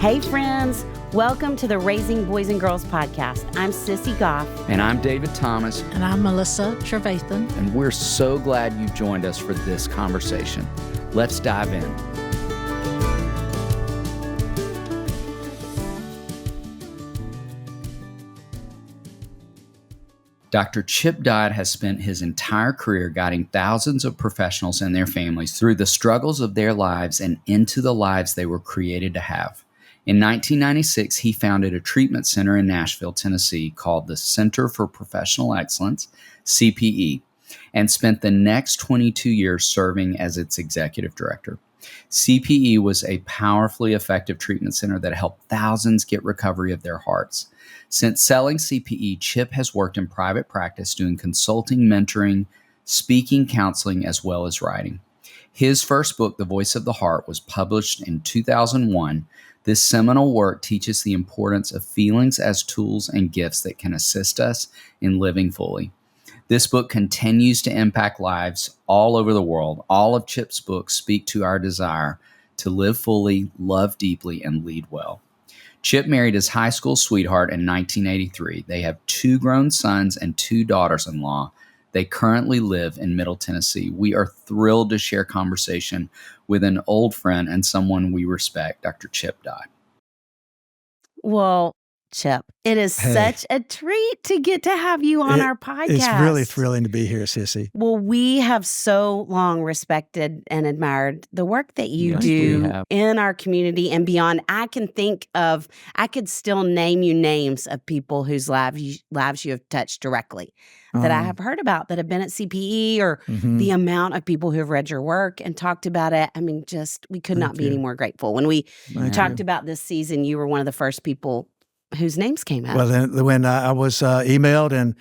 Hey friends, welcome to the Raising Boys and Girls podcast. I'm Sissy Goff. And I'm David Thomas. And I'm Melissa Trevathan. And we're so glad you joined us for this conversation. Let's dive in. Dr. Chip Dodd has spent his entire career guiding thousands of professionals and their families through the struggles of their lives and into the lives they were created to have. In 1996, he founded a treatment center in Nashville, Tennessee called the Center for Professional Excellence, CPE, and spent the next 22 years serving as its executive director. CPE was a powerfully effective treatment center that helped thousands get recovery of their hearts. Since selling CPE, Chip has worked in private practice doing consulting, mentoring, speaking, counseling, as well as writing. His first book, The Voice of the Heart, was published in 2001. This seminal work teaches the importance of feelings as tools and gifts that can assist us in living fully. This book continues to impact lives all over the world. All of Chip's books speak to our desire to live fully, love deeply, and lead well. Chip married his high school sweetheart in 1983. They have 2 grown sons and 2 daughters-in-law. They currently live in Middle Tennessee. We are thrilled to share conversation with an old friend and someone we respect, Dr. Chip Dodd. Well, Chip, it is such a treat to get to have you on our podcast. It's really thrilling to be here, Sissy. Well, we have so long respected and admired the work that you do in our community and beyond. I could still name you names of people whose lives you have touched directly that I have heard about that have been at CPE, or the amount of people who have read your work and talked about it. I mean, we could not be any more grateful. When we talked about this season, you were one of the first people whose names came out. Well, then when I was emailed and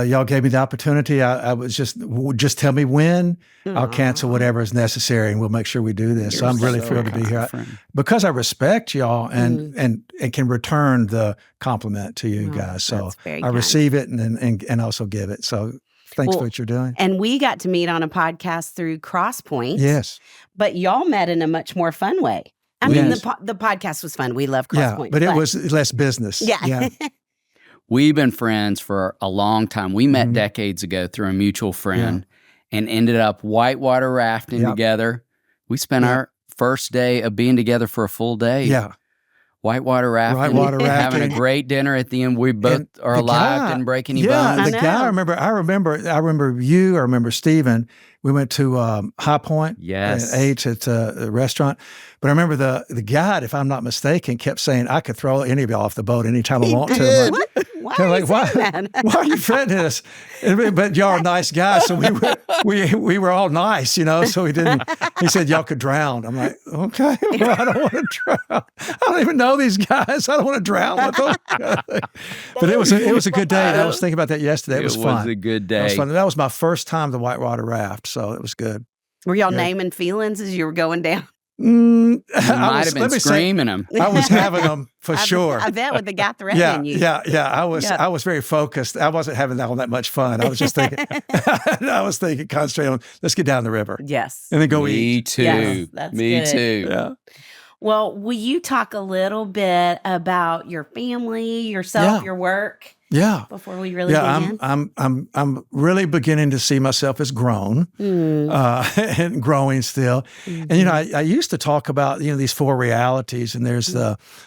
y'all gave me the opportunity, I was just tell me when. I'll cancel whatever is necessary, and we'll make sure we do this. So I'm really thrilled to be here because I respect y'all and can return the compliment to you guys. So I receive it and also give it. So thanks for what you're doing. And we got to meet on a podcast through Crosspoint. Yes, but y'all met in a much more fun way. I mean, the podcast was fun. We love Crosspoint. Yeah, but it was less business. Yeah. We've been friends for a long time. We met decades ago through a mutual friend and ended up whitewater rafting together. We spent our first day of being together for a full day. Yeah. Whitewater rafting, having a great dinner at the end. We both are alive, didn't break any bones. The guy, I remember you, I remember Stephen. We went to High Point, ate at a restaurant. But I remember the guide, if I'm not mistaken, kept saying, I could throw any of y'all off the boat anytime I want to. Why are you saying that? Why are you threatening us? But y'all are nice guys, so we were all nice, so he said y'all could drown. I'm like, okay, well, I don't want to drown. I don't even know these guys. I don't want to drown with them. But it was a good day. I was thinking about that yesterday. It was fun. It was a good day. It was fun. That was my first time the whitewater raft, so it was good. Were y'all naming feelings as you were going down? You might have been screaming them. I was having them for sure. I bet with the guy threatening you. Yeah. I was very focused. I wasn't having all that much fun. I was just thinking. Concentrating on, let's get down the river. Yes. And then go eat. Me too. Yes, that's Me good. too. Yeah. Well, will you talk a little bit about your family, yourself, your work? Yeah. Before we really begin? I'm really beginning to see myself as grown and growing still. And, I used to talk about, these 4 realities, and there's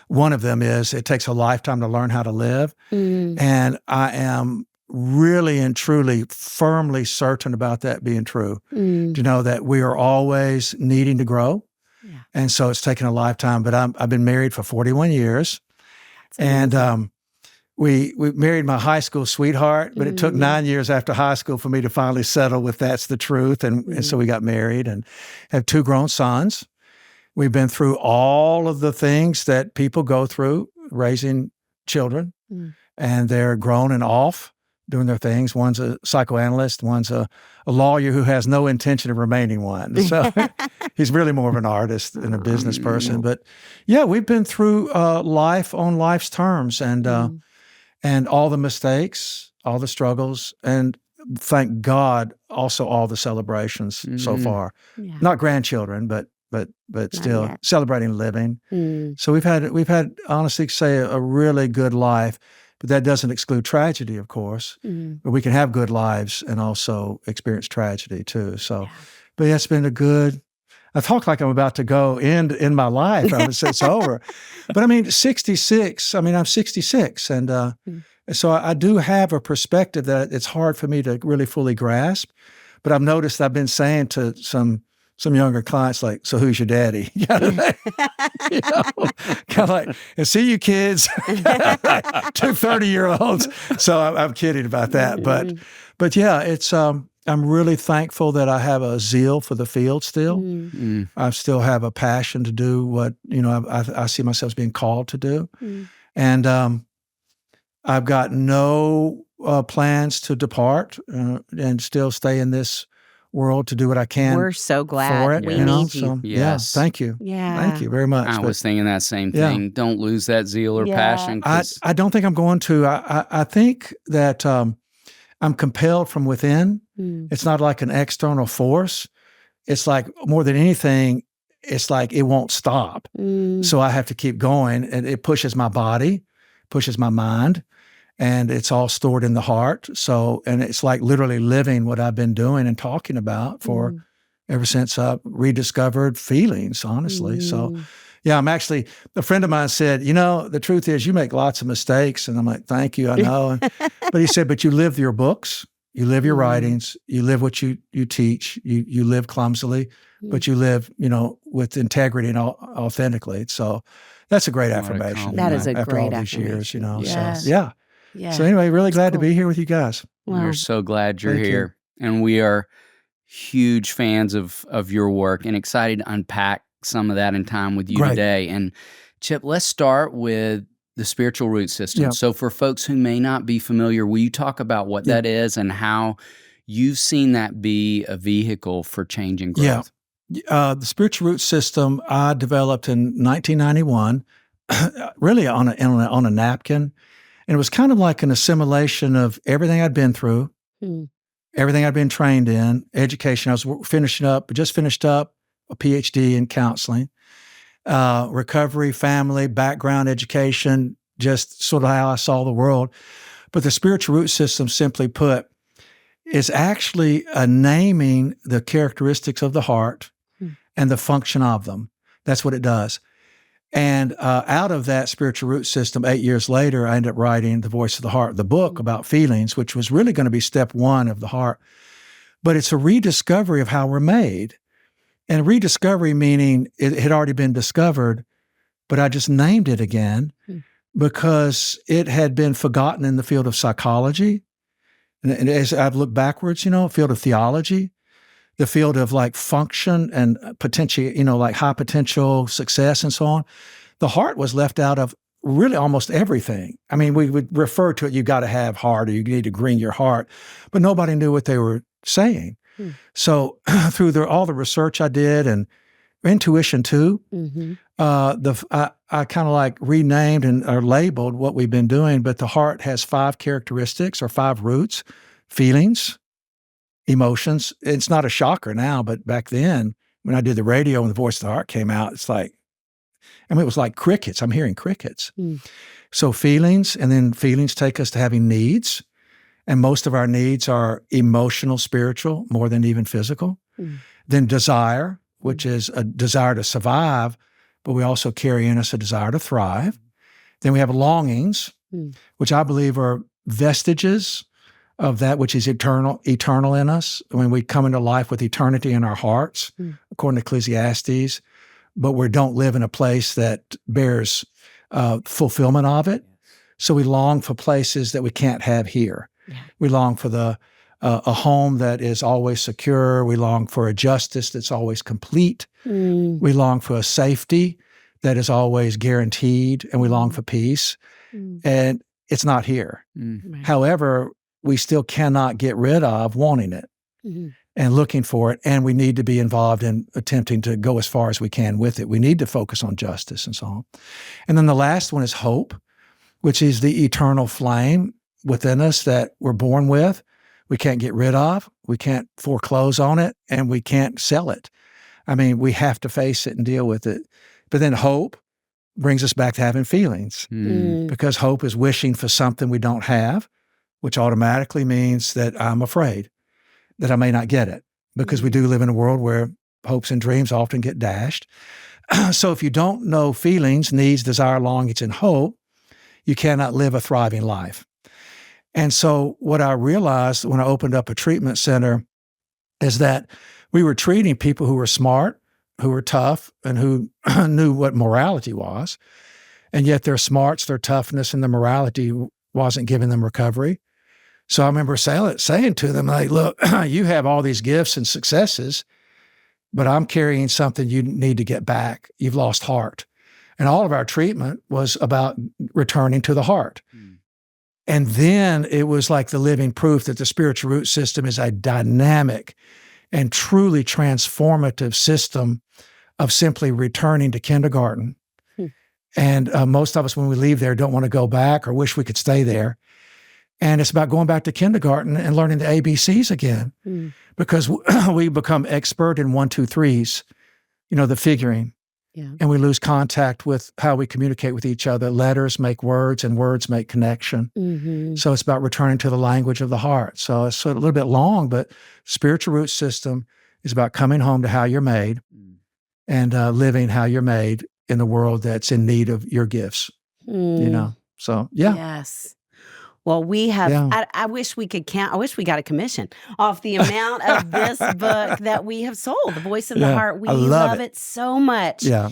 one of them is it takes a lifetime to learn how to live. And I am really and truly firmly certain about that being true. To know that we are always needing to grow. Yeah. And so it's taken a lifetime, but I've been married for 41 years. And we married my high school sweetheart, but it took 9 years after high school for me to finally settle with that's the truth. And so we got married and have 2 grown sons. We've been through all of the things that people go through raising children, and they're grown and off doing their things. One's a psychoanalyst, one's a lawyer who has no intention of remaining one. So he's really more of an artist than a business person. But yeah, we've been through life on life's terms, and all the mistakes, all the struggles, and thank God also all the celebrations so far. Yeah. Not grandchildren, but but Not still yet. celebrating living. Mm. So we've had honestly say a really good life, but that doesn't exclude tragedy, of course. Mm. But we can have good lives and also experience tragedy too. So, Yeah. but yeah, it's been a good. I talk like I'm about to go end in my life. It's over. But I mean, 66. I mean, I'm 66, and so I do have a perspective that it's hard for me to really fully grasp. But I've noticed I've been saying to some younger clients like, "So who's your daddy?" Kind of like, and see you kids, 2 30-year-olds. So I'm kidding about that, but yeah, it's I'm really thankful that I have a zeal for the field still. I still have a passion to do what I see myself as being called to do, and I've got no plans to depart and still stay in this world to do what I can. We're so glad. For it, We need you. So, Yes. Yeah, thank you. Yeah. Thank you very much. I was thinking that same thing. Don't lose that zeal or Yeah. passion. I don't think I'm going to. I think that I'm compelled from within. It's not like an external force. It's like more than anything, it's like it won't stop. So I have to keep going, and it pushes my body, pushes my mind, and it's all stored in the heart. So, and it's like literally living what I've been doing and talking about for ever since I rediscovered feelings, honestly. So, yeah, I'm actually, a friend of mine said, the truth is you make lots of mistakes. And I'm like, thank you, I know. But he said, but you live your books, you live your writings, you live what you teach, you live clumsily, but you live, with integrity and authentically. So that's a great affirmation. That is a after great all these years, affirmation. So, yeah. Yeah. So anyway, really glad to cool. be here with you guys. Wow. We're so glad you're Thank you. here. And we are huge fans of your work and excited to unpack some of that in time with you Great. today. And Chip, let's start with the spiritual root system. Yeah. So for folks who may not be familiar, will you talk about what that is and how you've seen that be a vehicle for change and growth? Yeah. The spiritual root system I developed in 1991, really on a napkin. And it was kind of like an assimilation of everything I'd been through, everything I'd been trained in, education. I was just finished up a PhD in counseling, recovery, family, background education, just sort of how I saw the world. But the spiritual root system, simply put, is actually naming the characteristics of the heart and the function of them. That's what it does. And out of that spiritual root system, 8 years later, I ended up writing The Voice of the Heart, the book about feelings, which was really going to be step one of the heart. But it's a rediscovery of how we're made. And rediscovery meaning it had already been discovered, but I just named it again because it had been forgotten in the field of psychology. And as I've looked backwards, field of theology, the field of like function and potential, like high potential success and so on. The heart was left out of really almost everything. I mean, we would refer to it, you got to have heart or you need to green your heart, but nobody knew what they were saying. So through all the research I did and intuition too, I kind of like renamed or labeled what we've been doing, but the heart has 5 characteristics or 5 roots: feelings, emotions. It's not a shocker now, but back then when I did the radio and The Voice of the Heart came out, it's like, it was like crickets. I'm hearing crickets. So feelings, and then feelings take us to having needs. And most of our needs are emotional, spiritual, more than even physical. Then desire, which is a desire to survive, but we also carry in us a desire to thrive. Then we have longings, which I believe are vestiges of that which is eternal in us. When we come into life with eternity in our hearts, according to Ecclesiastes, but we don't live in a place that bears fulfillment of it. So we long for places that we can't have here. We long for a home that is always secure. We long for a justice that's always complete. We long for a safety that is always guaranteed, and we long for peace. And it's not here. However, we still cannot get rid of wanting it and looking for it, and we need to be involved in attempting to go as far as we can with it. We need to focus on justice and so on. And then the last one is hope, which is the eternal flame within us that we're born with. We can't get rid of, we can't foreclose on it, and we can't sell it. I mean, we have to face it and deal with it. But then hope brings us back to having feelings, because hope is wishing for something we don't have, which automatically means that I'm afraid that I may not get it, because we do live in a world where hopes and dreams often get dashed. So if you don't know feelings, needs, desire, longings, and hope, you cannot live a thriving life. And so what I realized when I opened up a treatment center is that we were treating people who were smart, who were tough, and who knew what morality was. And yet their smarts, their toughness, and their morality wasn't giving them recovery. So I remember saying to them, like, look, you have all these gifts and successes, but I'm carrying something you need to get back. You've lost heart. And all of our treatment was about returning to the heart. And then it was like the living proof that the spiritual root system is a dynamic and truly transformative system of simply returning to kindergarten. And most of us, when we leave there, don't want to go back or wish we could stay there. And it's about going back to kindergarten and learning the ABCs again, because we become expert in 1, 2, 3s, the figuring. Yeah. And we lose contact with how we communicate with each other. Letters make words, and words make connection. So it's about returning to the language of the heart. So it's a little bit long, but spiritual root system is about coming home to how you're made and living how you're made in the world that's in need of your gifts. So yeah. Yes. Well, we have, I wish we could count, I wish we got a commission off the amount of this book that we have sold, The Voice of the Heart. We love it so much. Yeah.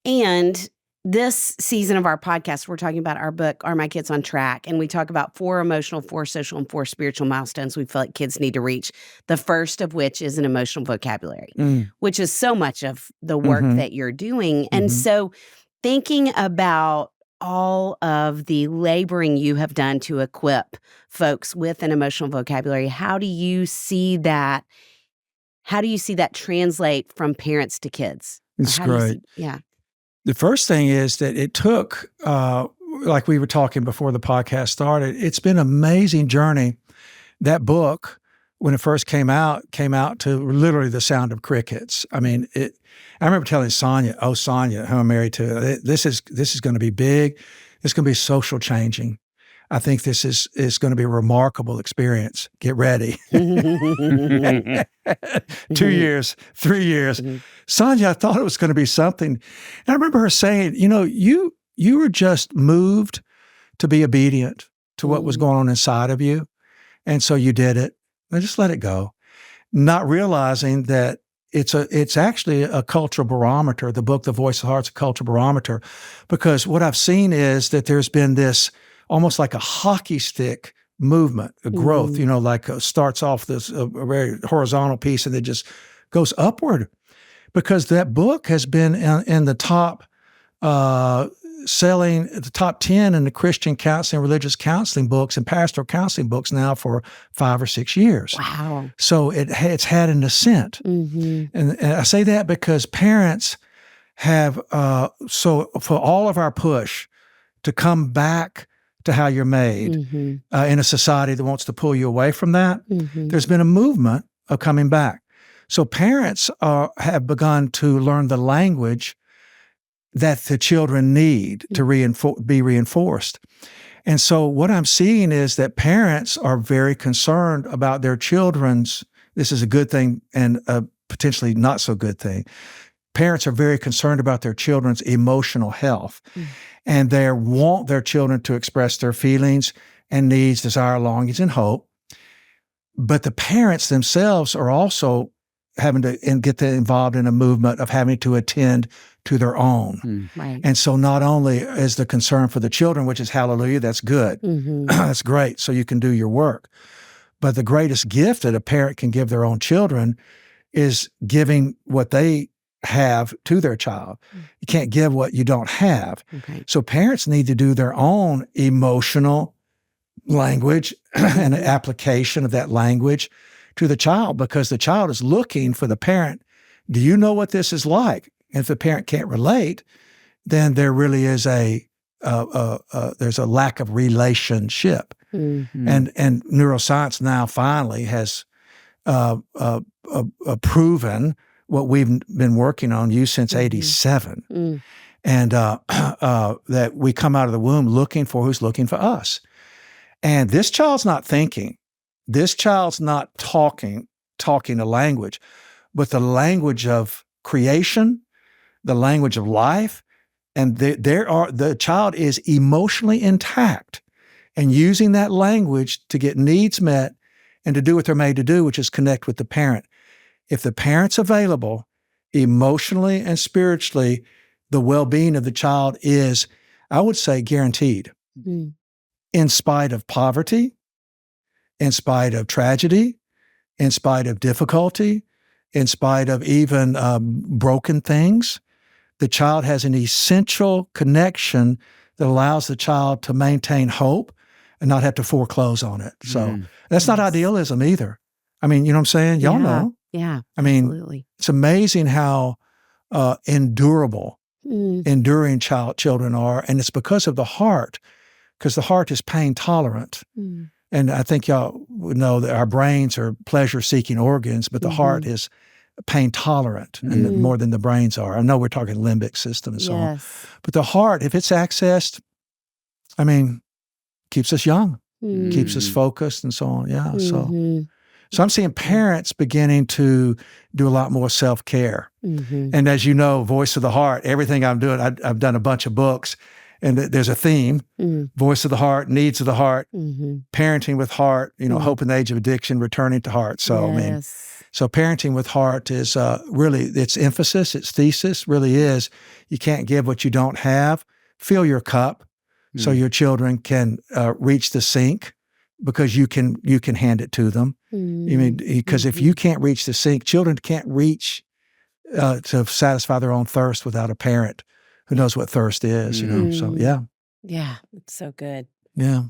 And this season of our podcast, we're talking about our book, Are My Kids on Track? And we talk about 4 emotional, 4 social, and 4 spiritual milestones we feel like kids need to reach. The first of which is an emotional vocabulary, which is so much of the work that you're doing. And so thinking about all of the laboring you have done to equip folks with an emotional vocabulary, how do you see that? How do you see that translate from parents to kids? It's great. The first thing is that it took, like we were talking before the podcast started, it's been an amazing journey. That book, when it first came out to literally the sound of crickets. I mean, I remember telling Sonia, who I'm married to, this is going to be big. It's going to be social changing. I think this is going to be a remarkable experience. Get ready. 2 years, 3 years. Sonia, I thought it was going to be something. And I remember her saying, you were just moved to be obedient to what was going on inside of you. And so you did it. And just let it go. Not realizing that it's actually a cultural barometer. The book, The Voice of the Heart, is a cultural barometer, because what I've seen is that there's been this almost like a hockey stick movement, a growth, starts off this a very horizontal piece and it just goes upward, because that book has been in the top selling the top 10 in the Christian counseling, religious counseling books and pastoral counseling books now for 5 or 6 years. Wow. So it's had an ascent. And I say that because parents have, so for all of our push to come back to how you're made in a society that wants to pull you away from that, there's been a movement of coming back. So parents have begun to learn the language that the children need to be reinforced. And so what I'm seeing is that parents are very concerned about their children's, this is a good thing and a potentially not so good thing. Parents are very concerned about their children's emotional health, and they want their children to express their feelings and needs, desire, longings, and hope. But the parents themselves are also having to get involved in a movement of having to attend to their own. Right. And so not only is the concern for the children, which is hallelujah, that's good. That's great. So you can do your work. But the greatest gift that a parent can give their own children is giving what they have to their child. You can't give what you don't have. Okay. So parents need to do their own emotional language and application of that language to the child, because the child is looking for the parent. Do you know what this is like? And if the parent can't relate, then there really is there's a lack of relationship. And neuroscience now finally has proven what we've been working on you since '87, and that we come out of the womb looking for who's looking for us. And this child's not thinking. This child's not talking a language, but the language of creation, the language of life, and the child is emotionally intact and using that language to get needs met and to do what they're made to do, which is connect with the parent. If the parent's available emotionally and spiritually, the well-being of the child is, I would say, guaranteed. In spite of poverty, in spite of tragedy, in spite of difficulty, in spite of even broken things, the child has an essential connection that allows the child to maintain hope and not have to foreclose on it. So that's not idealism either. I mean, you know what I'm saying? Y'all know. Yeah, I mean, absolutely. it's amazing how enduring children are, and it's because of the heart, because the heart is pain tolerant. And I think y'all would know that our brains are pleasure-seeking organs, but the heart is pain tolerant, and more than the brains are. I know we're talking limbic system and so on, but the heart, if it's accessed, I mean, keeps us young, keeps us focused, and so on. Yeah. So I'm seeing parents beginning to do a lot more self-care. And as you know, voice of the heart, everything I'm doing, I've done a bunch of books, and there's a theme: voice of the heart, needs of the heart, parenting with heart, hope in the age of addiction, returning to heart. So, I mean, so parenting with heart is really, its emphasis, its thesis really is, you can't give what you don't have. Fill your cup so your children can reach the sink, because you can hand it to them. I mean, because if you can't reach the sink, children can't reach to satisfy their own thirst without a parent who knows what thirst is, So, yeah. Yeah, it's so good. Yeah.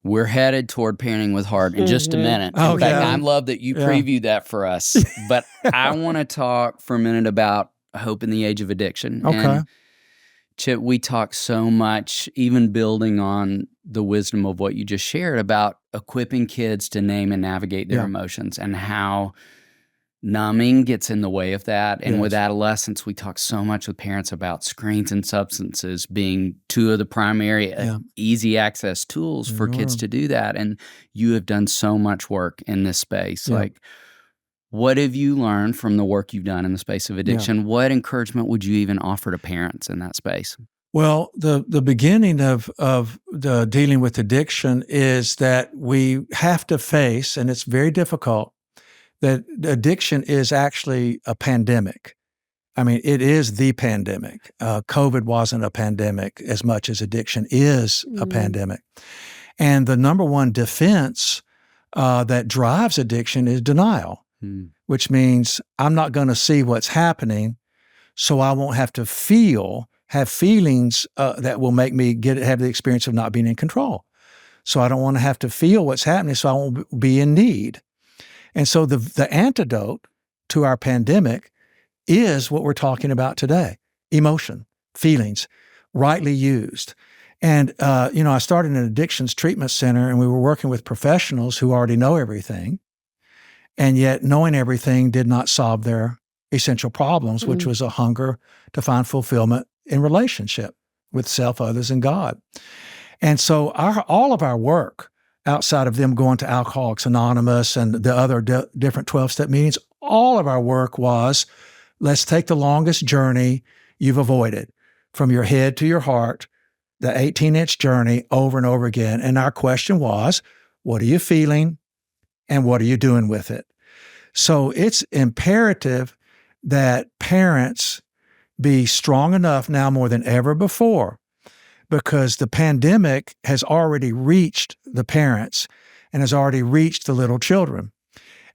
We're headed toward Parenting with Heart in just a minute. Oh, in fact, yeah. I love that you previewed that for us. But I want to talk for a minute about hope in the age of addiction. Okay. And Chip, we talk so much, even building on the wisdom of what you just shared about equipping kids to name and navigate their emotions, and how numbing gets in the way of that. And with adolescents, we talk so much with parents about screens and substances being two of the primary easy access tools for kids to do that. And you have done so much work in this space. Like, what have you learned from the work you've done in the space of addiction? What encouragement would you even offer to parents in that space? Well, the beginning of the dealing with addiction is that we have to face, and it's very difficult, that addiction is actually a pandemic. I mean, it is the pandemic. COVID wasn't a pandemic as much as addiction is a pandemic. And the number one defense that drives addiction is denial, which means I'm not going to see what's happening, so I won't have to have feelings that will make me have the experience of not being in control. So I don't want to have to feel what's happening, so I won't be in need. And so the antidote to our pandemic is what we're talking about today: emotion, feelings, rightly used. And, I started an addictions treatment center, and we were working with professionals who already know everything. And yet knowing everything did not solve their essential problems, which was a hunger to find fulfillment in relationship with self, others, and God. And so all of our work, outside of them going to Alcoholics Anonymous and the other different 12-step meetings, all of our work was, let's take the longest journey you've avoided, from your head to your heart, the 18-inch journey over and over again. And our question was, what are you feeling and what are you doing with it? So it's imperative that parents be strong enough now more than ever before, because the pandemic has already reached the parents and has already reached the little children.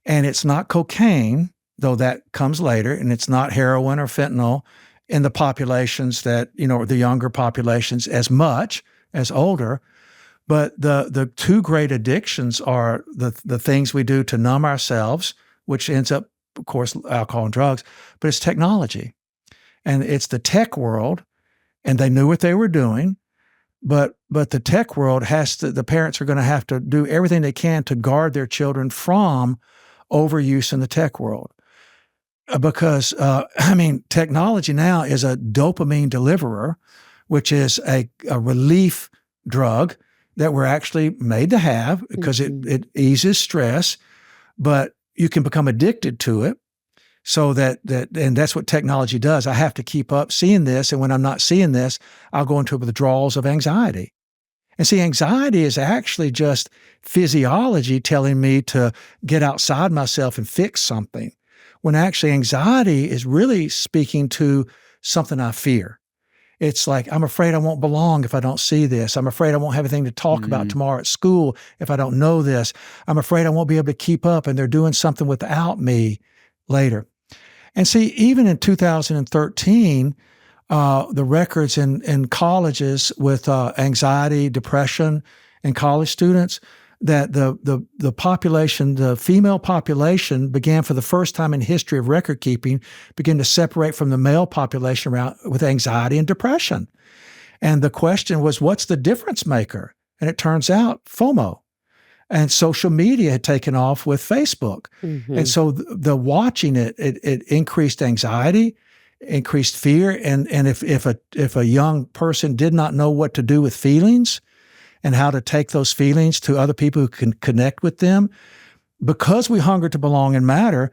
And it's not cocaine, though that comes later, and it's not heroin or fentanyl in the populations that, the younger populations as much as older. But the two great addictions are the things we do to numb ourselves, which ends up, of course, alcohol and drugs, but it's technology. And it's the tech world, and they knew what they were doing. But the tech world the parents are going to have to do everything they can to guard their children from overuse in the tech world. Because, technology now is a dopamine deliverer, which is a relief drug that we're actually made to have because it eases stress, but you can become addicted to it. So and that's what technology does. I have to keep up seeing this, and when I'm not seeing this, I'll go into withdrawals of anxiety. And see, anxiety is actually just physiology telling me to get outside myself and fix something, when actually anxiety is really speaking to something I fear. It's like, I'm afraid I won't belong if I don't see this. I'm afraid I won't have anything to talk about tomorrow at school if I don't know this. I'm afraid I won't be able to keep up, and they're doing something without me later. And see, even in 2013, the records in colleges with anxiety, depression in college students, that the population, the female population, began for the first time in history of record keeping, began to separate from the male population around with anxiety and depression. And the question was, what's the difference maker? And it turns out FOMO. And social media had taken off with Facebook. And so the watching it increased anxiety, increased fear. And if a young person did not know what to do with feelings and how to take those feelings to other people who can connect with them, because we hunger to belong and matter,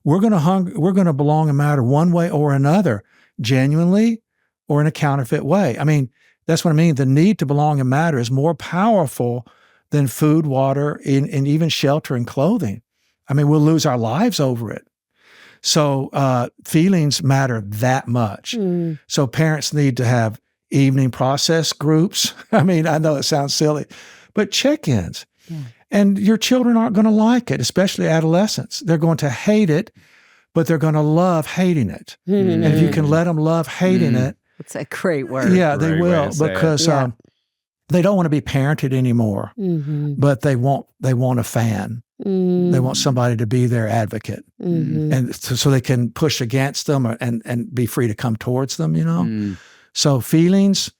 we're going to belong and matter one way or another, genuinely or in a counterfeit way. I mean, that's what I mean. The need to belong and matter is more powerful than food, water, and even shelter and clothing. I mean, we'll lose our lives over it. So feelings matter that much. So parents need to have evening process groups. I mean, I know it sounds silly, but check-ins. And your children aren't going to like it, especially adolescents. They're going to hate it, but they're going to love hating it. And if you can let them love hating it. That's a great word. Yeah, they will, because They don't want to be parented anymore, but they want a fan. They want somebody to be their advocate, and so they can push against them and be free to come towards them. So feelings.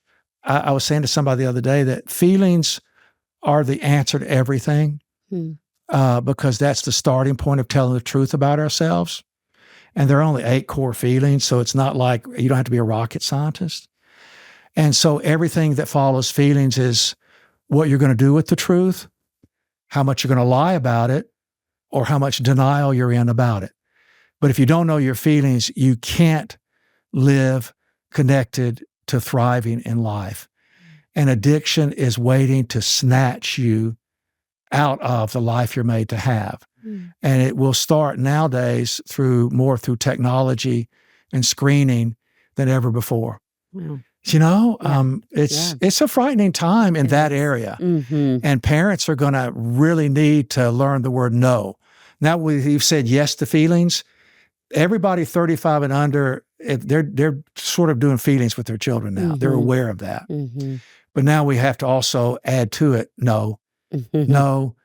I was saying to somebody the other day that feelings are the answer to everything, because that's the starting point of telling the truth about ourselves. And there are only 8 core feelings, so it's not like you don't have to be a rocket scientist. And so everything that follows feelings is what you're going to do with the truth, how much you're going to lie about it, or how much denial you're in about it. But if you don't know your feelings, you can't live connected to thriving in life. And addiction is waiting to snatch you out of the life you're made to have. And it will start nowadays through technology and screening than ever before. Wow. It's a frightening time in that area. And parents are going to really need to learn the word no. Now we've said yes to feelings. Everybody 35 and under, they're sort of doing feelings with their children now. They're aware of that. But now we have to also add to it, no, no,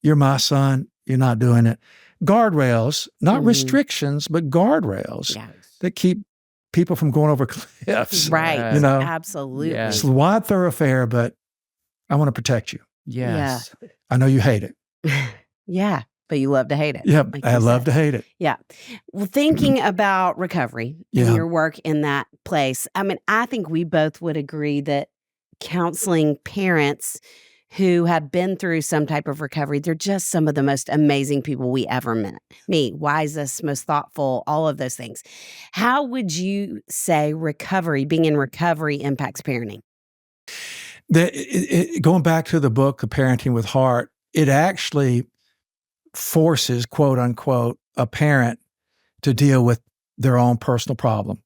you're my son. You're not doing it. Guardrails, not restrictions, but guardrails that keep people from going over cliffs. Right. Absolutely. It's a wide thoroughfare, but I want to protect you. Yes. Yeah. I know you hate it. Yeah. But you love to hate it. Yeah. I love to hate it. Yeah. Well, thinking about recovery and your work in that place, I mean, I think we both would agree that counseling parents who have been through some type of recovery, they're just some of the most amazing people we ever met. Wisest, most thoughtful, all of those things. How would you say being in recovery impacts parenting? Going back to the book, The Parenting with Heart, it actually forces, quote unquote, a parent to deal with their own personal problem.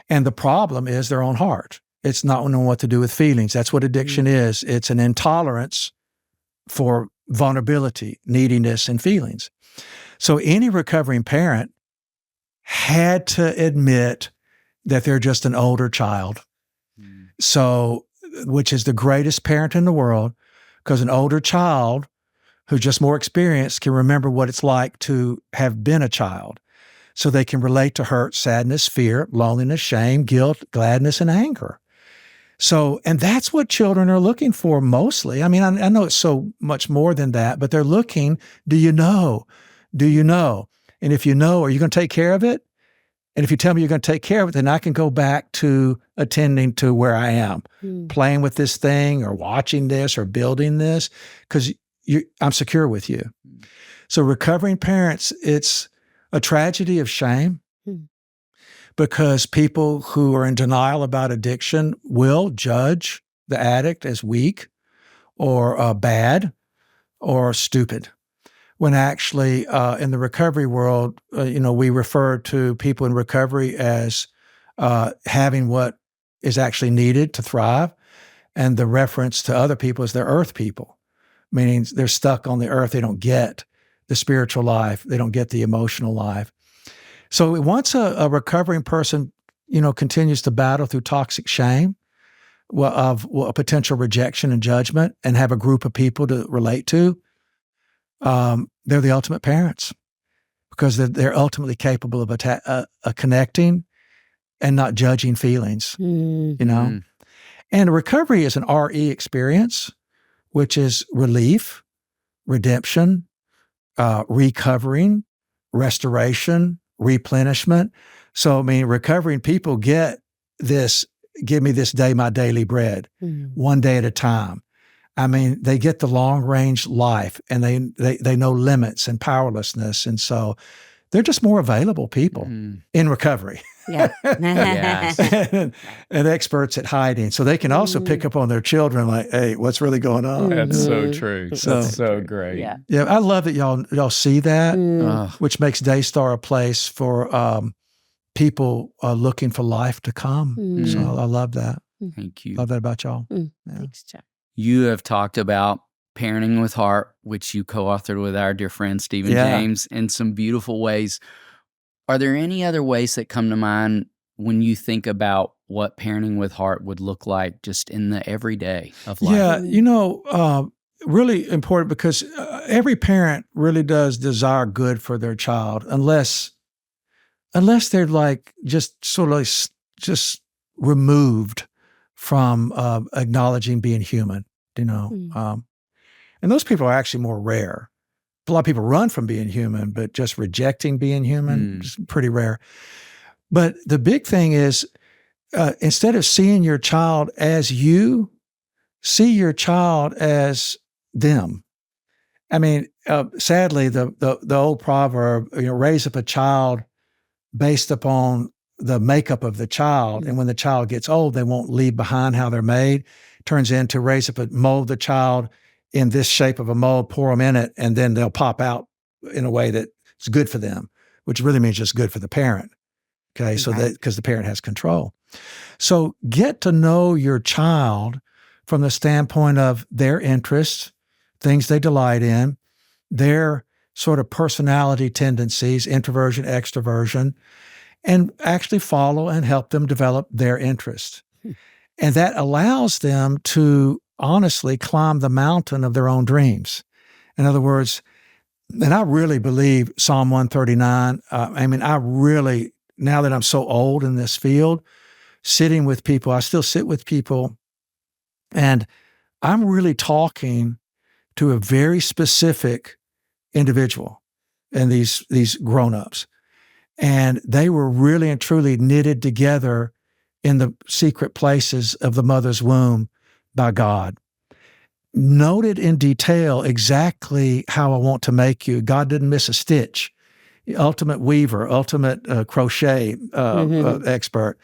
And the problem is their own heart. It's not knowing what to do with feelings. That's what addiction is. It's an intolerance for vulnerability, neediness, and feelings. So any recovering parent had to admit that they're just an older child. So, which is the greatest parent in the world, because an older child who's just more experienced can remember what it's like to have been a child. So they can relate to hurt, sadness, fear, loneliness, shame, guilt, gladness, and anger. So, and that's what children are looking for mostly. I mean, I know it's so much more than that, but they're looking, do you know? Do you know? And if you know, are you going to take care of it? And if you tell me you're going to take care of it, then I can go back to attending to where I am, playing with this thing or watching this or building this, because I'm secure with you. So recovering parents, it's a tragedy of shame. Because people who are in denial about addiction will judge the addict as weak or bad or stupid. When actually in the recovery world, we refer to people in recovery as having what is actually needed to thrive. And the reference to other people is they're earth people, meaning they're stuck on the earth. They don't get the spiritual life. They don't get the emotional life. So once a recovering person, continues to battle through toxic shame of potential rejection and judgment and have a group of people to relate to, they're the ultimate parents because they're ultimately capable of connecting and not judging feelings, And recovery is an RE experience, which is relief, redemption, recovering, restoration, replenishment. So, I mean, recovering people get this, give me this day, my daily bread, one day at a time. I mean, they get the long range life and they know limits and powerlessness. And so they're just more available people in recovery. Yeah. and experts at hiding. So they can also pick up on their children like, hey, what's really going on? That's so true. That's so great. Yeah. Yeah, I love that y'all see that, which makes Daystar a place for people looking for life to come. So I love that. Thank you. Love that about y'all. Yeah. Thanks, Chuck. You have talked about Parenting with Heart, which you co-authored with our dear friend Stephen James, in some beautiful ways. Are there any other ways that come to mind when you think about what parenting with heart would look like just in the everyday of life? Yeah, really important because every parent really does desire good for their child, unless they're like just sort of just removed from acknowledging being human, and those people are actually more rare. A lot of people run from being human, but just rejecting being human is pretty rare. But the big thing is, instead of seeing your child as you, see your child as them. I mean, sadly, the old proverb, raise up a child based upon the makeup of the child, and when the child gets old, they won't leave behind how they're made. Turns into mold the child in this shape of a mold, pour them in it, and then they'll pop out in a way that's good for them, which really means just good for the parent. Okay, so that because the parent has control. So get to know your child from the standpoint of their interests, things they delight in, their sort of personality tendencies, introversion, extroversion, and actually follow and help them develop their interests. And that allows them to honestly climb the mountain of their own dreams. In other words, and I really believe Psalm 139, now that I'm so old in this field, sitting with people, I still sit with people, and I'm really talking to a very specific individual and these grown-ups. And they were really and truly knitted together in the secret places of the mother's womb by God. Noted in detail exactly how I want to make you. God didn't miss a stitch. Ultimate weaver, ultimate crochet expert.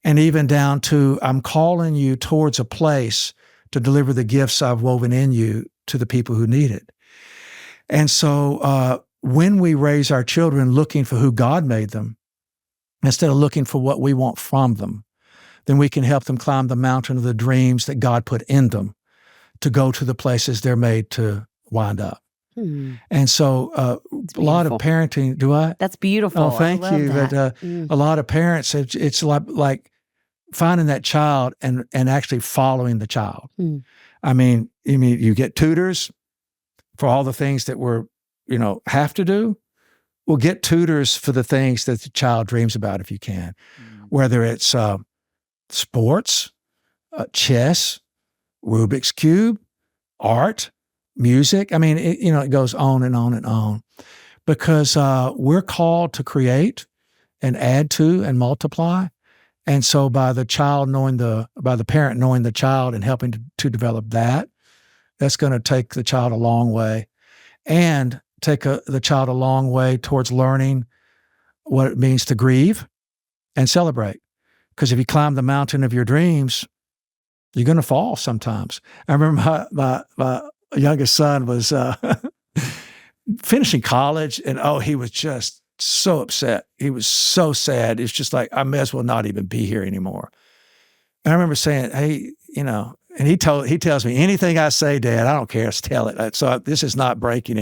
And even down to, I'm calling you towards a place to deliver the gifts I've woven in you to the people who need it. And so when we raise our children looking for who God made them, instead of looking for what we want from them, then we can help them climb the mountain of the dreams that God put in them to go to the places they're made to wind up. And so a lot of parenting, do I? That's beautiful. Oh, thank you. That. But a lot of parents, it's like finding that child and actually following the child. I mean, you get tutors for all the things that we're, have to do. Well, get tutors for the things that the child dreams about if you can, whether it's sports, chess, Rubik's Cube, art, music. I mean, it goes on and on and on because we're called to create and add to and multiply. And so by the parent knowing the child and helping to develop that's going to take the child a long way and take the child a long way towards learning what it means to grieve and celebrate. Because if you climb the mountain of your dreams, you're going to fall sometimes. I remember my youngest son was finishing college, and he was just so upset. He was so sad. It's just like, I may as well not even be here anymore. And I remember saying, hey, and he tells me, anything I say, Dad, I don't care, just tell it. So this is not breaking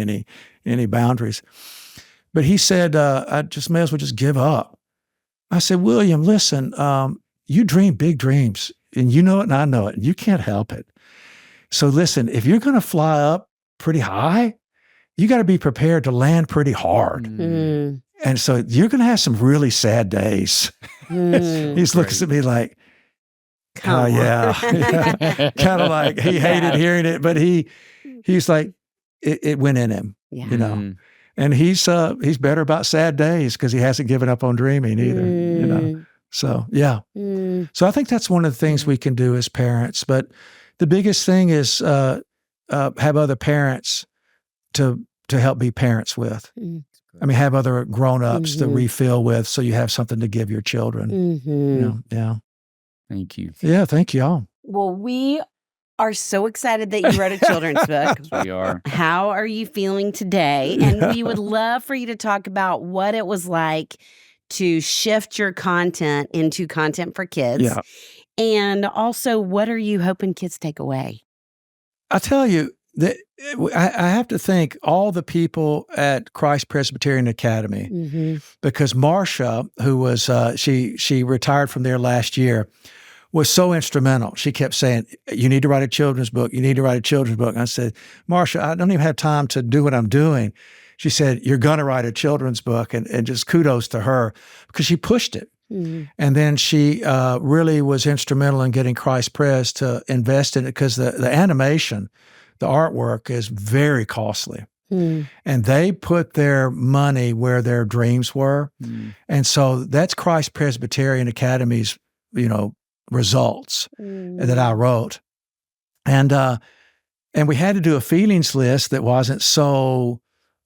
any boundaries. But he said, I just may as well just give up. I said, William, listen, you dream big dreams, and you know it and I know it, and you can't help it. So listen, if you're going to fly up pretty high, you got to be prepared to land pretty hard. And so you're going to have some really sad days. He's looking at me like, oh, yeah. Kind of like he hated hearing it, but he's like, it went in him, And he's better about sad days because he hasn't given up on dreaming either, So, yeah. So I think that's one of the things we can do as parents. But the biggest thing is have other parents to help be parents with. I mean, have other grown-ups to refill with so you have something to give your children. Yeah. Thank you. Yeah, thank y'all. Well, we are so excited that you wrote a children's book. We are. How are you feeling today? And we would love for you to talk about what it was like to shift your content into content for kids. Yeah. And also, what are you hoping kids take away? I tell you, I have to thank all the people at Christ Presbyterian Academy because Marcia, who was she retired from there last year, was so instrumental. She kept saying, "You need to write a children's book. You need to write a children's book." And I said, "Marcia, I don't even have time to do what I'm doing." She said, "You're going to write a children's book," and just kudos to her because she pushed it. And then she really was instrumental in getting Christ Press to invest in it because the animation, the artwork is very costly. And they put their money where their dreams were. And so that's Christ Presbyterian Academy's, results that I wrote. And we had to do a feelings list that wasn't so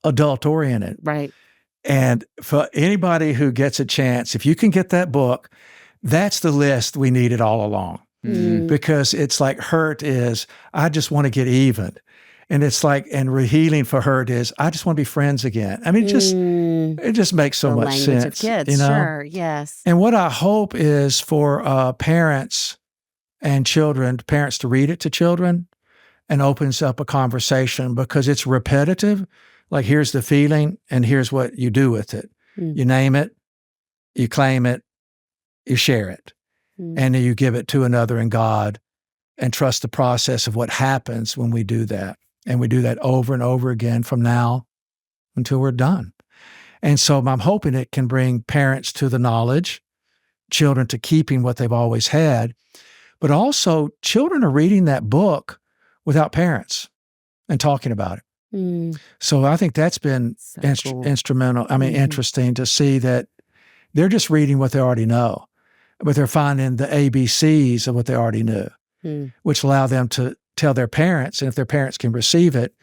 adult-oriented. Right. And for anybody who gets a chance, if you can get that book, that's the list we needed all along. Because it's like hurt is, I just want to get even. And it's like, and healing for hurt is, I just want to be friends again. I mean, it just makes so much sense. Language of kids, sure, yes. And what I hope is for parents and children, parents to read it to children and opens up a conversation because it's repetitive. Like, here's the feeling, and here's what you do with it. You name it, you claim it, you share it, and then you give it to another in God and trust the process of what happens when we do that. And we do that over and over again from now until we're done. And so I'm hoping it can bring parents to the knowledge, children to keeping what they've always had, but also children are reading that book without parents and talking about it. So I think that's been cool. instrumental. I mean, interesting to see that they're just reading what they already know, but they're finding the ABCs of what they already knew, which allow them to tell their parents. And if their parents can receive it,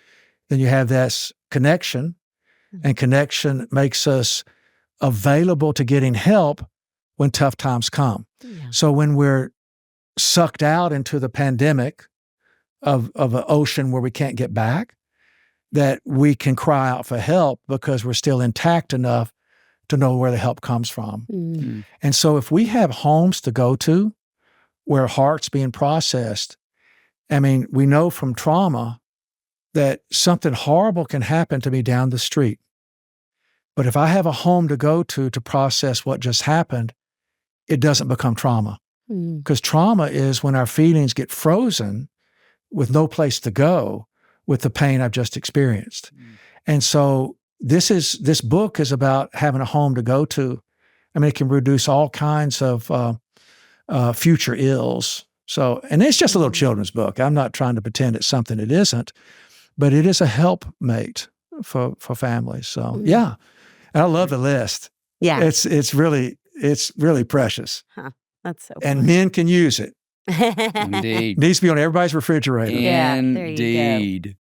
then you have this connection, and connection makes us available to getting help when tough times come. So when we're sucked out into the pandemic of an ocean where we can't get back, that we can cry out for help because we're still intact enough to know where the help comes from. And so if we have homes to go to where heart's being processed, I mean, we know from trauma that something horrible can happen to me down the street. But if I have a home to go to process what just happened, it doesn't become trauma. Because trauma is when our feelings get frozen with no place to go with the pain I've just experienced. And so this book is about having a home to go to. I mean, it can reduce all kinds of future ills. So, and it's just a little children's book. I'm not trying to pretend it's something it isn't, but it is a helpmate for families. So, yeah. And I love the list. Yeah. It's really precious. Huh. That's so And fun. men can use it. Indeed. It needs to be on everybody's refrigerator. Yeah, there you go. Indeed.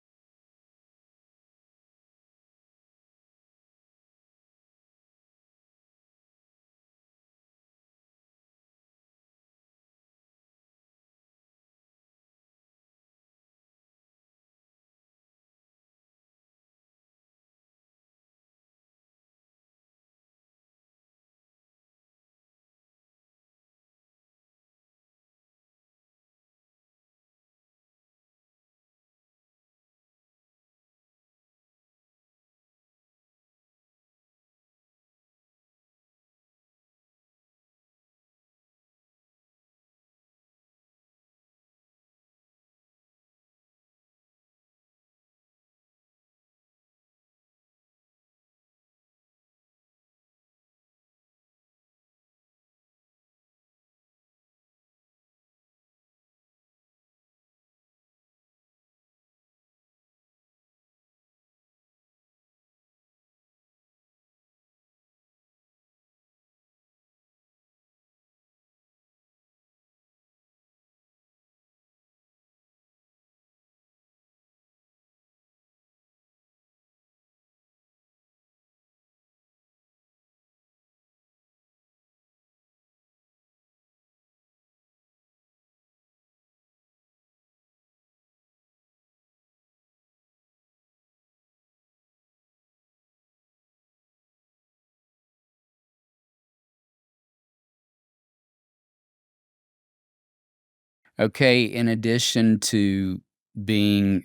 Okay, in addition to being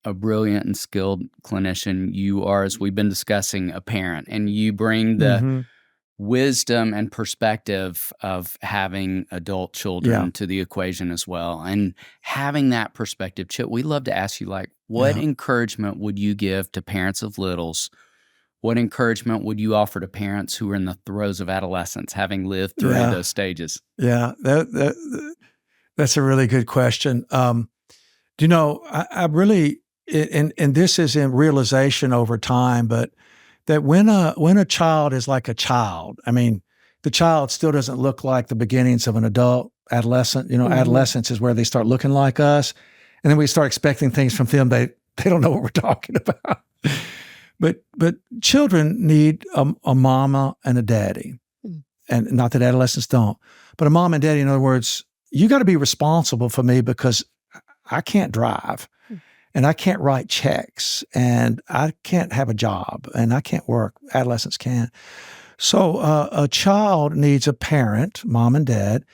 a brilliant and skilled clinician. You are, as we've been discussing, a parent, and you bring the wisdom and perspective of having adult children to the equation as well. And having that perspective, Chip, we'd love to ask you, like, what encouragement would you give to parents of littles? What encouragement would you offer to parents who are in the throes of adolescence, having lived through those stages? Yeah, that's a really good question. I really, and this is in realization over time, but that when a child is like a child, I mean, the child still doesn't look like the beginnings of an adolescent. Adolescence is where they start looking like us, and then we start expecting things from them. They don't know what we're talking about. But children need a mama and a daddy, and not that adolescents don't, but a mom and daddy. In other words, you got to be responsible for me because I can't drive, and I can't write checks, and I can't have a job, and I can't work. Adolescents can. So a child needs a parent, mom and dad,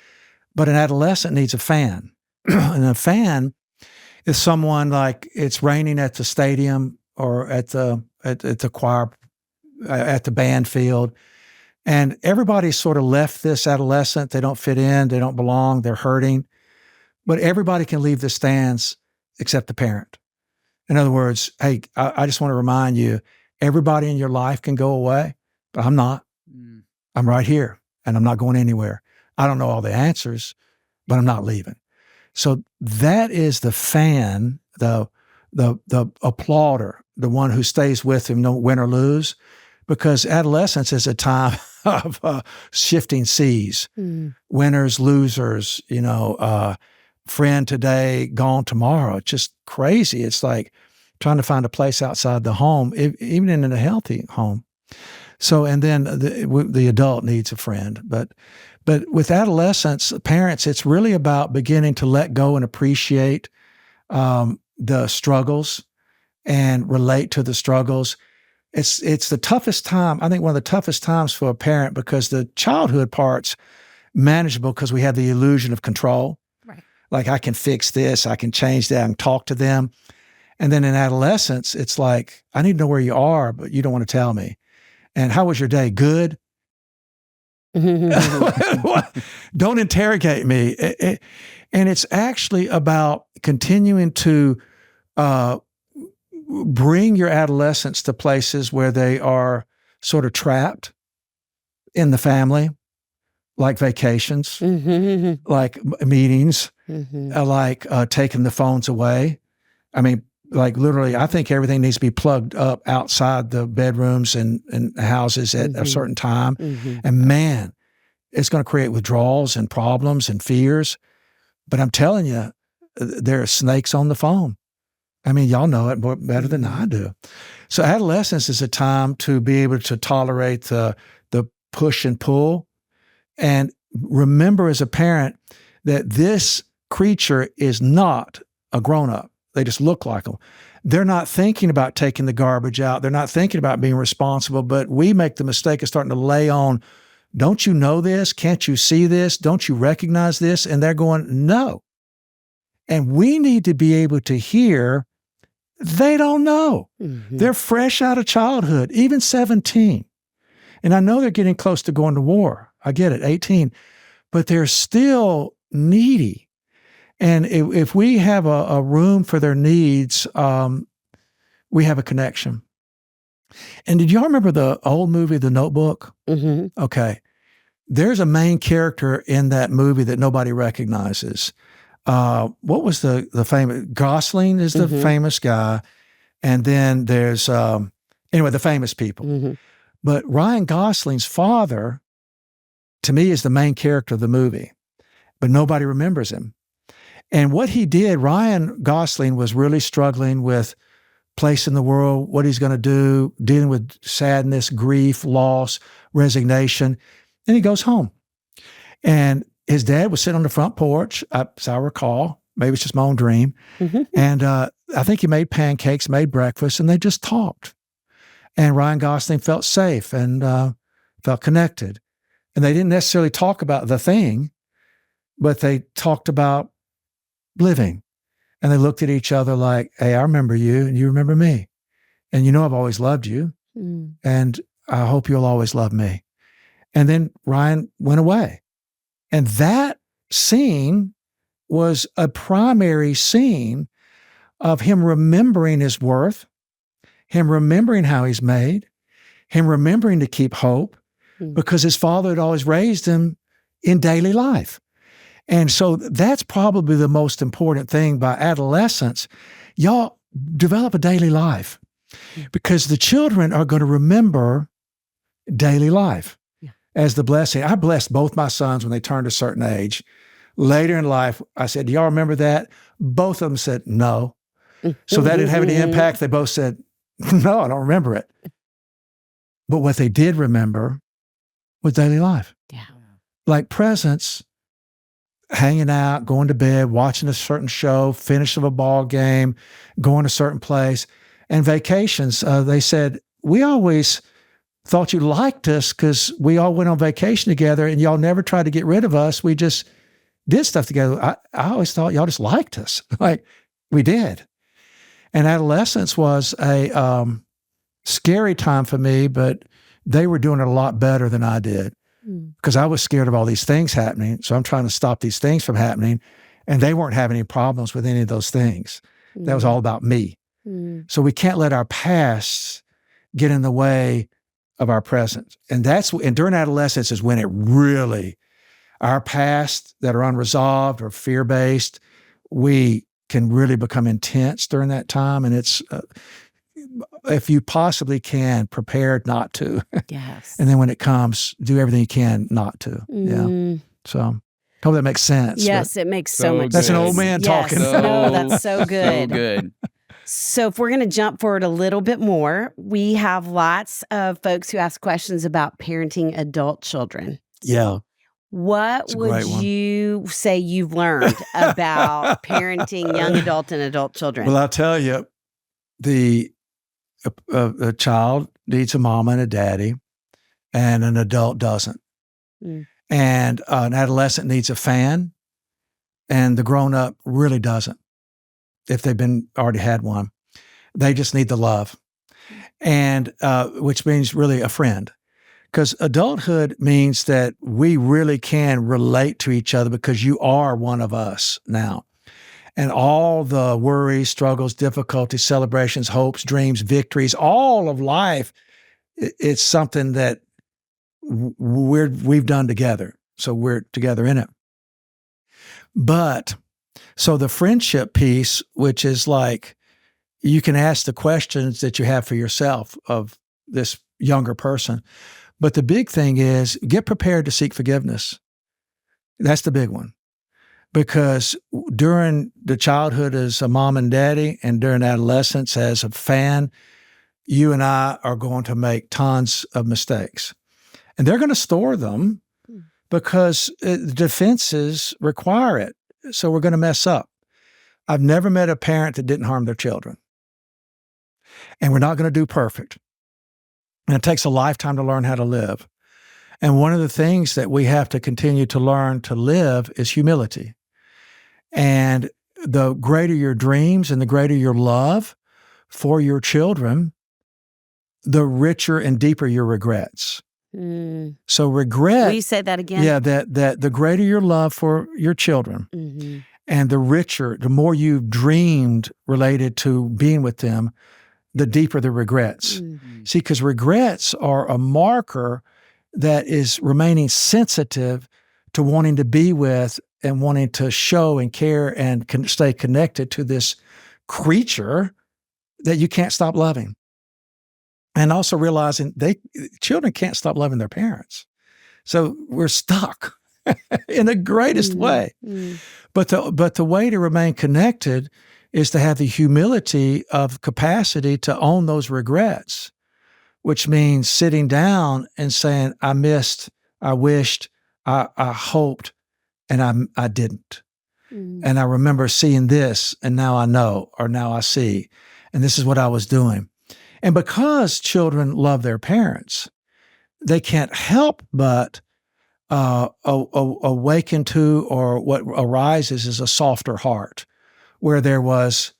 but an adolescent needs a fan. And a fan is someone like it's raining at the stadium or at the choir, at the band field, and everybody's sort of left this adolescent. They don't fit in. They don't belong. They're hurting. But everybody can leave the stands except the parent. In other words, hey, I just want to remind you, everybody in your life can go away, but I'm not. I'm right here, and I'm not going anywhere. I don't know all the answers, but I'm not leaving. So that is the fan, the applauder, the one who stays with him, no win or lose, because adolescence is a time of shifting seas, winners, losers, friend today, gone tomorrow. It's just crazy. It's like trying to find a place outside the home, even in a healthy home. So, and then the adult needs a friend. But with adolescents, parents, it's really about beginning to let go and appreciate the struggles and relate to the struggles. It's the toughest time, I think one of the toughest times for a parent, because the childhood part's manageable because we have the illusion of control. Right. Like, I can fix this, I can change that, I can talk to them. And then in adolescence, it's like, I need to know where you are, but you don't want to tell me. And how was your day? Good? Don't interrogate me. And it's actually about continuing to bring your adolescents to places where they are sort of trapped in the family, like vacations, like meetings, like taking the phones away. I mean, like literally, I think everything needs to be plugged up outside the bedrooms and houses at a certain time. And man, it's going to create withdrawals and problems and fears. But I'm telling you, there are snakes on the phone. I mean, y'all know it better than I do. So adolescence is a time to be able to tolerate the push and pull. And remember as a parent that this creature is not a grown-up. They just look like them. They're not thinking about taking the garbage out. They're not thinking about being responsible, but we make the mistake of starting to lay on, don't you know this? Can't you see this? Don't you recognize this? And they're going, no. And we need to be able to hear, they don't know. They're fresh out of childhood, even 17. And I know they're getting close to going to war. I get it, 18. But they're still needy. And if we have a room for their needs, we have a connection. And did y'all remember the old movie, The Notebook? Okay. There's a main character in that movie that nobody recognizes. What was the famous? Gosling is the famous guy. And then there's, the famous people. But Ryan Gosling's father, to me, is the main character of the movie. But nobody remembers him. And what he did, Ryan Gosling was really struggling with place in the world, what he's going to do, dealing with sadness, grief, loss, resignation. And he goes home. And his dad was sitting on the front porch, as I recall. Maybe it's just my own dream. And I think he made pancakes, made breakfast, and they just talked. And Ryan Gosling felt safe and felt connected. And they didn't necessarily talk about the thing, but they talked about living. And they looked at each other like, hey, I remember you and you remember me. And you know I've always loved you. And I hope you'll always love me. And then Ryan went away. And that scene was a primary scene of him remembering his worth, him remembering how he's made, him remembering to keep hope, because his father had always raised him in daily life. And so that's probably the most important thing by adolescence. Y'all develop a daily life, because the children are going to remember daily life as the blessing. I blessed both my sons when they turned a certain age. Later in life, I said, do y'all remember that? Both of them said, no. So that didn't have any impact. They both said, no, I don't remember it. But what they did remember was daily life. Yeah. Like presents, hanging out, going to bed, watching a certain show, finish of a ball game, going to a certain place. And vacations, they said, we always thought you liked us because we all went on vacation together and y'all never tried to get rid of us. We just did stuff together. I always thought y'all just liked us. Like, we did. And adolescence was a scary time for me, but they were doing it a lot better than I did, because I was scared of all these things happening. So I'm trying to stop these things from happening. And they weren't having any problems with any of those things. That was all about me. So we can't let our past get in the way of our present. And during adolescence is when it really, our past that are unresolved or fear-based, we can really become intense during that time. And it's, if you possibly can, prepare not to. Yes. And then when it comes, do everything you can not to. Yeah. So hope that makes sense. Yes, it makes so much sense. That's an old man talking. No, that's so good. So good. So if we're going to jump forward a little bit more, we have lots of folks who ask questions about parenting adult children. Yeah. What would you say you've learned about parenting young adult and adult children? Well, I'll tell you, a child needs a mama and a daddy, and an adult doesn't. And an adolescent needs a fan, and the grown-up really doesn't, if they've already had one. They just need the love, and which means really a friend. Because adulthood means that we really can relate to each other because you are one of us now. And all the worries, struggles, difficulties, celebrations, hopes, dreams, victories, all of life, it's something that we've done together. So we're together in it. But so the friendship piece, which is like, you can ask the questions that you have for yourself of this younger person. But the big thing is, get prepared to seek forgiveness. That's the big one. Because during the childhood as a mom and daddy, and during adolescence as a fan, you and I are going to make tons of mistakes. And they're going to store them because the defenses require it. So we're going to mess up. I've never met a parent that didn't harm their children. And we're not going to do perfect. And it takes a lifetime to learn how to live. And one of the things that we have to continue to learn to live is humility. And the greater your dreams and the greater your love for your children, the richer and deeper your regrets. So regret. Will you say that again? Yeah, that the greater your love for your children, and the richer, the more you've dreamed related to being with them, the deeper the regrets. See, because regrets are a marker that is remaining sensitive to wanting to be with and wanting to show and care and stay connected to this creature that you can't stop loving. And also realizing children can't stop loving their parents. So we're stuck in the greatest way. But the way to remain connected is to have the humility of capacity to own those regrets, which means sitting down and saying, I missed, I wished, I hoped, and I didn't. And I remember seeing this, and now I know, or now I see, and this is what I was doing. And because children love their parents, they can't help but awaken to, or what arises is a softer heart, where they want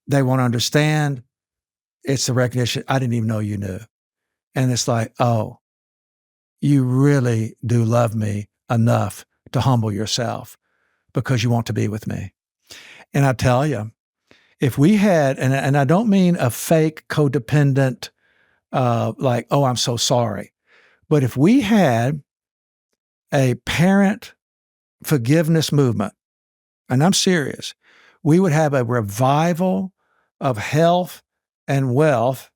to understand. It's the recognition, I didn't even know you knew. And it's like, oh, you really do love me enough to humble yourself because you want to be with me. And I tell you, if we had, and I don't mean a fake codependent, like, oh, I'm so sorry. But if we had a parent forgiveness movement, and I'm serious, we would have a revival of health and wealth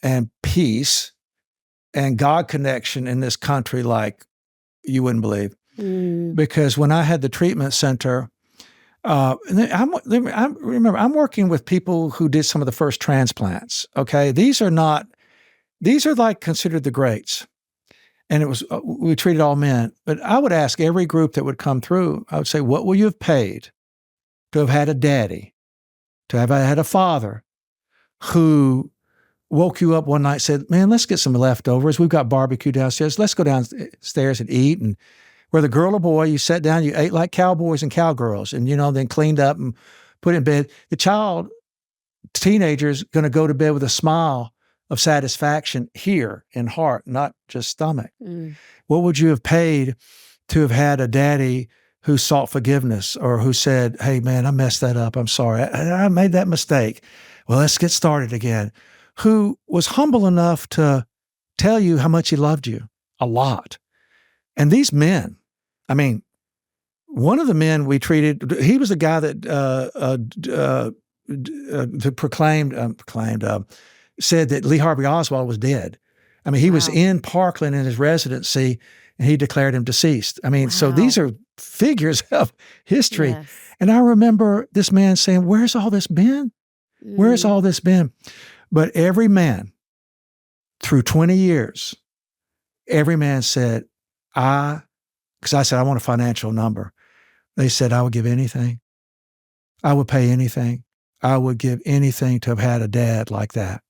and peace and God connection in this country like you wouldn't believe. Because when I had the treatment center, I'm working with people who did some of the first transplants. Okay, these are like considered the greats, and it was we treated all men. But I would ask every group that would come through, I would say, what will you have paid to have had a daddy, to have had a father who woke you up one night and said, man, let's get some leftovers. We've got barbecue downstairs. Let's go downstairs and eat. And whether girl or boy, you sat down, you ate like cowboys and cowgirls, and, then cleaned up and put in bed. The teenager's going to go to bed with a smile of satisfaction here in heart, not just stomach. What would you have paid to have had a daddy who sought forgiveness or who said, hey, man, I messed that up. I'm sorry. I made that mistake. Well, let's get started again. Who was humble enough to tell you how much he loved you, a lot. And these men, I mean, one of the men we treated, he was the guy that said that Lee Harvey Oswald was dead. I mean, he was in Parkland in his residency, and he declared him deceased. I mean, so these are figures of history. Yes. And I remember this man saying, where's all this been? Where's all this been? But every man, through 20 years, every man said, because I said, I want a financial number. They said, I would give anything. I would pay anything. I would give anything to have had a dad like that.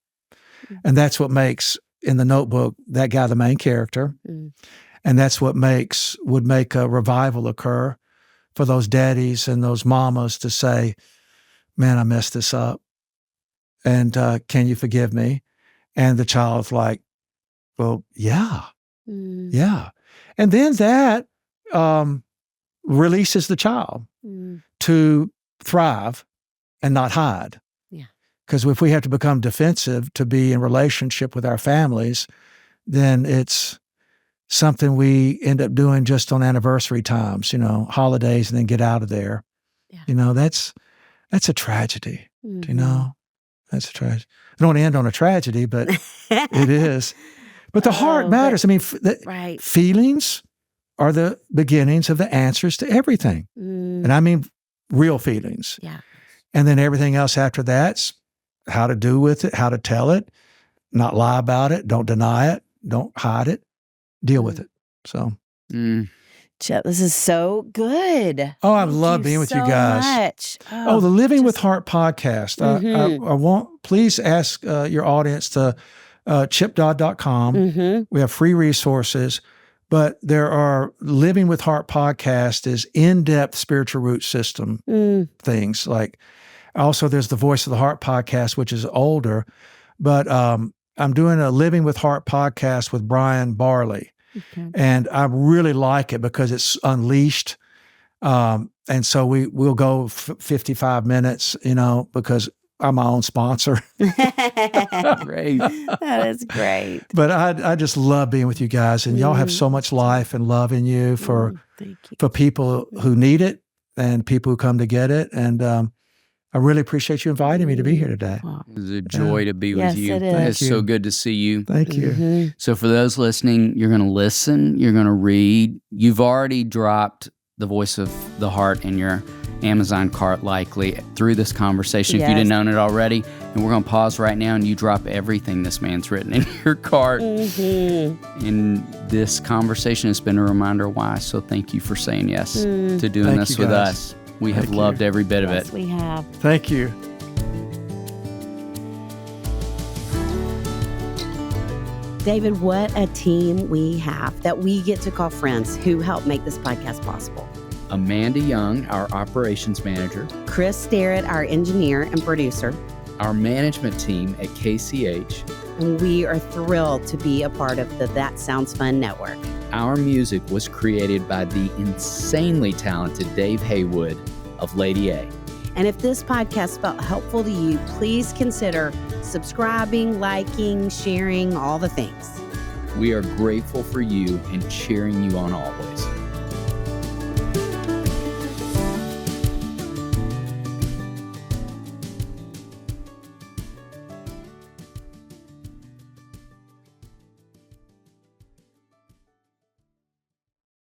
And that's what makes, in the Notebook, that guy the main character. And that's what would make a revival occur for those daddies and those mamas to say, man, I messed this up. And can you forgive me? And the child's like, well, yeah. Yeah. And then that releases the child to thrive and not hide. Yeah. Because if we have to become defensive to be in relationship with our families, then it's something we end up doing just on anniversary times, holidays, and then get out of there. Yeah. That's a tragedy. That's a tragedy. I don't want to end on a tragedy, but it is. But the heart matters. I mean, feelings are the beginnings of the answers to everything. And I mean real feelings. Yeah. And then everything else after that's how to do with it, how to tell it, not lie about it, don't deny it, don't hide it, deal with it. So. Chet, this is so good. Oh, I love being with you guys. The Living with Heart podcast. I want, please ask your audience to chipdodd.com. We have free resources, but there are Living with Heart podcast is in-depth spiritual root system things. Like also there's the Voice of the Heart podcast, which is older, but I'm doing a Living with Heart podcast with Brian Barley. Okay. And I really like it because it's unleashed. And so we'll go 55 minutes, because I'm my own sponsor. Great. That is great. But I just love being with you guys. And y'all have so much life and love in you for people who need it and people who come to get it. And I really appreciate you inviting me to be here today. It's a joy to be with you. It is. It's so good to see you. Thank you. So for those listening, you're going to listen, you're going to read. You've already dropped the Voice of the Heart in your Amazon cart likely through this conversation if you didn't own it already. And we're going to pause right now and you drop everything this man's written in your cart. And this conversation has been a reminder why. So thank you for saying yes to doing this with us. We have loved every bit of it. Yes, we have. Thank you. David, what a team we have that we get to call friends who help make this podcast possible. Amanda Young, our operations manager, Chris Starrett, our engineer and producer. Our management team at KCH. And we are thrilled to be a part of the That Sounds Fun network. Our music was created by the insanely talented Dave Haywood of Lady A. And if this podcast felt helpful to you, please consider subscribing, liking, sharing, all the things. We are grateful for you and cheering you on always.